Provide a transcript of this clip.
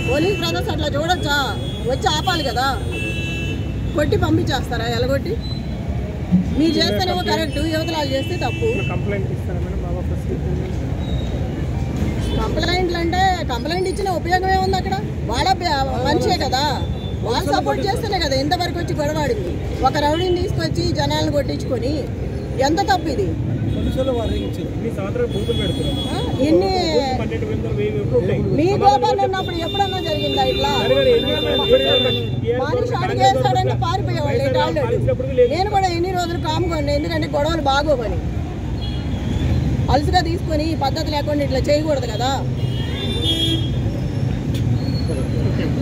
Police brothers అట్లా చూడొచ్చా? వచ్చి ఆపాలి కదా, కొట్టి పంపించేస్తారా? ఎలగొట్టి మీరు చేస్తేనేమో కరెక్ట్, యువతలాలు చేస్తే తప్పు. కంప్లైంట్లు అంటే కంప్లైంట్ ఇచ్చిన ఉపయోగం ఏముంది? అక్కడ వాళ్ళ మంచే కదా, వాళ్ళు సపోర్ట్ చేస్తేనే కదా ఇంతవరకు వచ్చి గొడవాడింది. ఒక రౌడీని తీసుకొచ్చి జనాలను కొట్టించుకొని ఎంత తప్పు ఇది? ఎన్ని మీ గోపాలు ఉన్నప్పుడు ఎప్పుడన్నా జరిగిందా ఇట్లా? మనిషి అడిగేస్తాడంటే పారిపోయేవాళ్ళు ఆల్రెడీ. నేను కూడా ఎన్ని రోజులు కాముకోండి, ఎందుకంటే గొడవలు బాగోవని. అలసిగా తీసుకొని పద్ధతి లేకుండా ఇట్లా చేయకూడదు కదా.